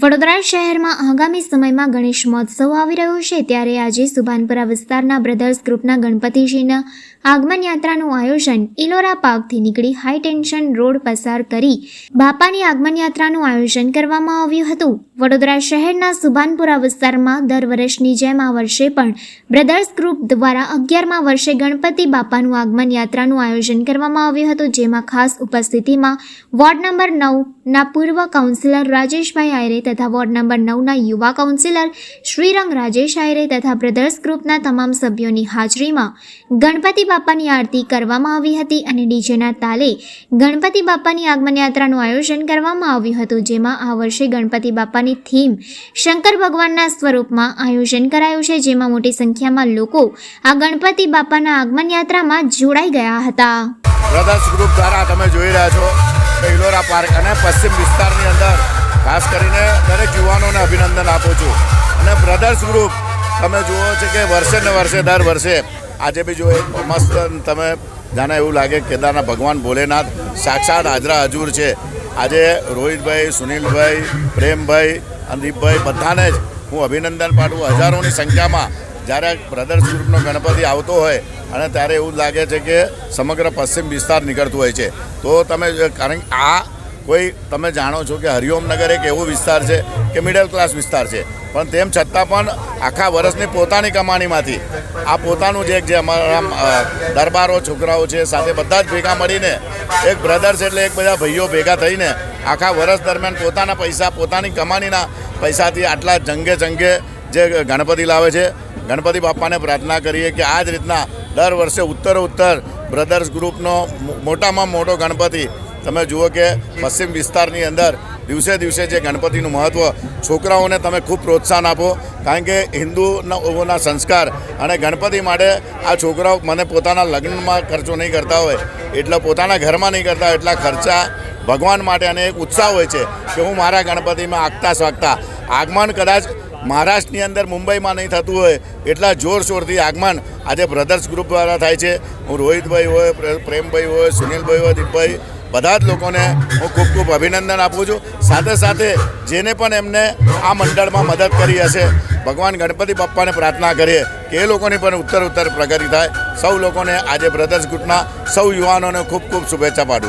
વડોદરા શહેરમાં આગામી સમયમાં ગણેશ મહોત્સવ આવી રહ્યો છે, ત્યારે આજે સુભાનપુરા વિસ્તારના બ્રધર્સ ગ્રુપના ગણપતિજીના આગમન યાત્રાનું આયોજન ઇલોરા પાર્કથી નીકળી હાઈ ટેન્શન રોડ પસાર કરી બાપાની આગમન યાત્રાનું આયોજન કરવામાં આવ્યું હતું। વડોદરા શહેરના સુભાનપુરા વિસ્તારમાં દર વર્ષની જેમ આ વર્ષે પણ બ્રધર્સ ગ્રુપ દ્વારા 11મા વર્ષે ગણપતિ બાપાનું આગમન યાત્રાનું આયોજન કરવામાં આવ્યું હતું, જેમાં ખાસ ઉપસ્થિતિમાં વોર્ડ નંબર 9ના પૂર્વ કાઉન્સિલર રાજેશભાઈ આયરે તથા વોર્ડ નંબર 9ના યુવા કાઉન્સિલર શ્રીરંગ રાજેશ આયરે તથા બ્રધર્સ ગ્રુપના તમામ સભ્યોની હાજરીમાં ગણપતિ બાપાની આરતી કરવામાં આવી હતી અને ડીજેના તાલે ગણપતિ બાપાની આગમન યાત્રાનું આયોજન કરવામાં આવ્યું હતું, જેમાં આ વર્ષે ગણપતિ બાપાની થીમ શંકર ભગવાનના સ્વરૂપમાં આયોજન કરાયું છે, જેમાં મોટી સંખ્યામાં લોકો આ ગણપતિ બાપાના આગમન યાત્રામાં જોડાઈ ગયા હતા। બ્રધર્સ ગ્રુપ દ્વારા તમે જોઈ રહ્યા છો ઇલોરા પાર્ક અને પશ્ચિમ વિસ્તારની અંદર ખાસ કરીને દરેક યુવાનોને અભિનંદન આપું છું। અને બ્રધર્સ ગ્રુપ તમે જુઓ છો કે વર્ષે ને વર્ષે દર વર્ષે આજે બી જો એક મસ્ત તમે જાણે એવું લાગે કેદારના ભગવાન ભોલેનાથ સાક્ષાત હાજરા હજુર છે। આજે રોહિતભાઈ, સુનિલભાઈ, પ્રેમભાઈ, દીપભાઈ બધાને જ હું અભિનંદન પાઠવું। હજારોની સંખ્યામાં જ્યારે બ્રધર્સ ગ્રુપનો ગણપતિ આવતો હોય અને ત્યારે એવું લાગે છે કે સમગ્ર પશ્ચિમ વિસ્તાર નીકળતું હોય છે। તો તમે કારણ કે આ કોઈ તમે જાણો છો કે હરિઓમનગર એક એવો વિસ્તાર છે કે મિડલ ક્લાસ વિસ્તાર છે, પણ તેમ છતાં પણ આખા વર્ષની પોતાની કમાણીમાંથી આ પોતાનું જે અમારા દરબારો છોકરાઓ છે સાથે બધા જ ભેગા મળીને એક બ્રધર્સ એટલે એક બધા ભાઈઓ ભેગા થઈને આખા વર્ષ દરમિયાન પોતાના પૈસા પોતાની કમાણીના પૈસાથી આટલા જંગે જે ગણપતિ લાવે છે। ગણપતિ બાપાને પ્રાર્થના કરીએ કે આ જ રીતના દર વર્ષે ઉત્તરોત્તર બ્રધર્સ ગ્રુપનો મોટામાં મોટો ગણપતિ તમે જુઓ કે પશ્ચિમ વિસ્તારની અંદર દિવસે દિવસે જે ગણપતિનું મહત્ત્વ છોકરાઓને તમે ખૂબ પ્રોત્સાહન આપો, કારણ કે હિન્દુઓના સંસ્કાર અને ગણપતિ માટે આ છોકરાઓ મને પોતાના લગ્નમાં ખર્ચો નહીં કરતા હોય એટલે પોતાના ઘરમાં નહીં કરતા હોય એટલા ખર્ચા ભગવાન માટે અને એક ઉત્સાહ હોય છે કે હું મારા ગણપતિમાં આગતા સ્વાગતા આગમન કદાચ મહારાષ્ટ્રની અંદર મુંબઈમાં નહીં થતું હોય એટલા જોરશોરથી આગમન આજે બ્રધર્સ ગ્રુપ દ્વારા થાય છે। હું રોહિતભાઈ હોય, પ્રેમભાઈ હોય, સુનિલભાઈ હોય, દીપભાઈ બધા જ લોકોને હું ખૂબ ખૂબ અભિનંદન આપું છું। સાથે સાથે જેને પણ એમને આ મંડળમાં મદદ કરી હશે ભગવાન ગણપતિ બાપ્પાને પ્રાર્થના કરીએ કે એ લોકોની પણ ઉત્તર પ્રગતિ થાય। સૌ લોકોને આજે બ્રધર્સ ગ્રુપના સૌ યુવાનોને ખૂબ ખૂબ શુભેચ્છા પાઠવું છું।